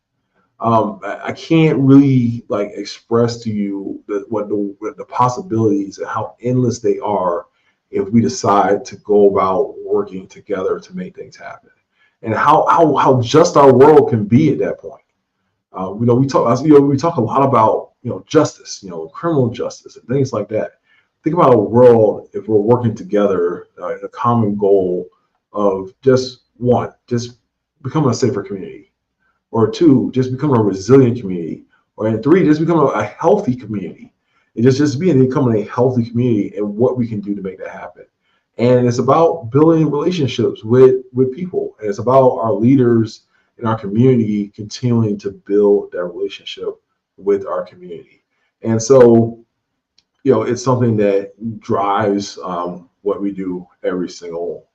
I can't really express to you what the possibilities and how endless they are if we decide to go about working together to make things happen, and how just our world can be at that point. We talk a lot about justice, criminal justice and things like that. Think about a world if we're working together in a common goal of just becoming a safer community, or two, just becoming a resilient community, or and three, just becoming a healthy community. And becoming a healthy community, and what we can do to make that happen. And it's about building relationships with people, and it's about our leaders in our community continuing to build that relationship with our community. And so, it's something that drives what we do every single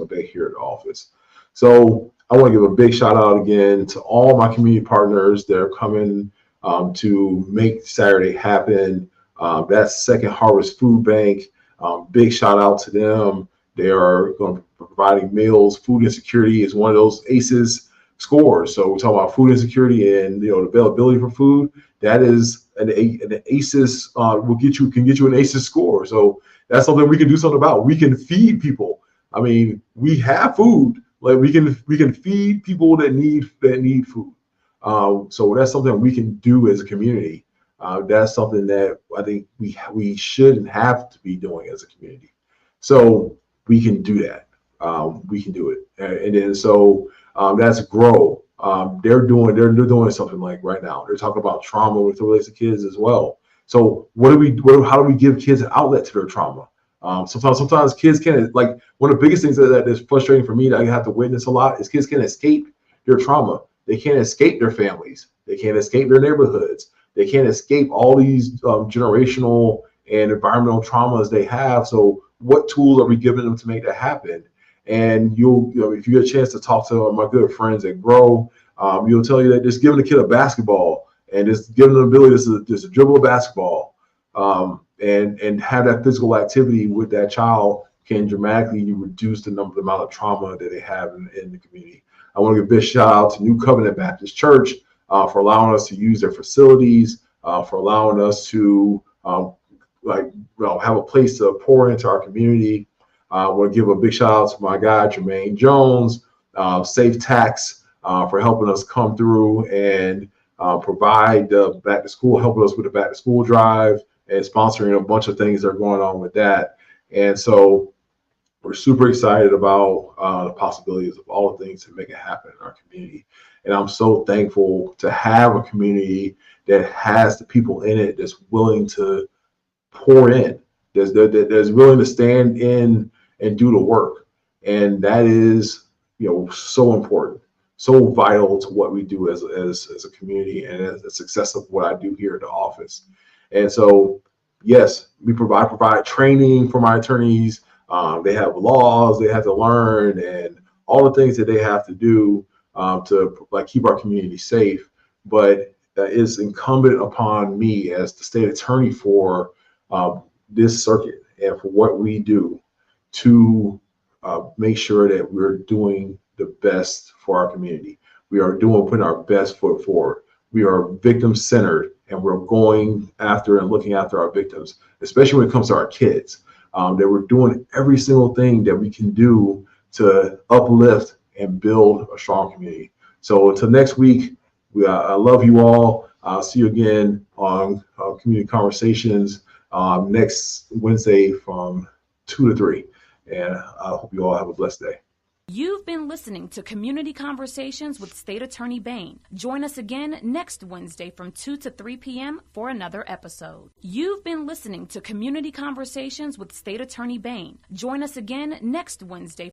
day here at the office. So I want to give a big shout out again to all my community partners that are coming to make Saturday happen. That's Second Harvest Food Bank. Big shout out to them. They are going to be providing meals. Food insecurity is one of those ACEs scores. So we're talking about food insecurity and the availability for food. That is an ACEs can get you an ACEs score. So that's something we can do something about. We can feed people. I mean, we have food. Like we can feed people that need food. So that's something we can do as a community. That's something that I think we should and have to be doing as a community. So we can do that. We can do it. And then so that's Grow. They're doing something like right now. They're talking about trauma with related to kids as well. So how do we give kids an outlet to their trauma? Sometimes kids can't, like, one of the biggest things that is frustrating for me that I have to witness a lot is kids can't escape their trauma. They can't escape their families. They can't escape their neighborhoods. They can't escape all these generational and environmental traumas they have. So what tools are we giving them to make that happen? And if you get a chance to talk to my good friends at Grow, you'll tell you that just giving a kid a basketball and just giving them the ability to just dribble a basketball and have that physical activity with that child can dramatically reduce the amount of trauma that they have in the community. I want to give a big shout out to New Covenant Baptist Church for allowing us to use their facilities, for allowing us to have a place to pour into our community. I want to give a big shout out to my guy, Jermaine Jones, Safe Tax, for helping us come through and provide the back to school, helping us with the back to school drive and sponsoring a bunch of things that are going on with that. And so we're super excited about the possibilities of all the things to make it happen in our community. And I'm so thankful to have a community that has the people in it that's willing to pour in, that's willing to stand in and do the work. And that is, so important, so vital to what we do as a community and as the success of what I do here at the office. And so, yes, we provide training for my attorneys. They have laws they have to learn and all the things that they have to do to keep our community safe. But it's incumbent upon me as the state attorney for this circuit and for what we do to make sure that we're doing the best for our community. We are putting our best foot forward. we are victim-centered, and we're going after and looking after our victims, especially when it comes to our kids. That we're doing every single thing that we can do to uplift and build a strong community. So until next week, I love you all. I'll see you again on Community Conversations next Wednesday from 2 to 3. And I hope you all have a blessed day. You've been listening to Community Conversations with State Attorney Bain. Join us again next Wednesday from 2 to 3 p.m. for another episode. You've been listening to Community Conversations with State Attorney Bain. Join us again next Wednesday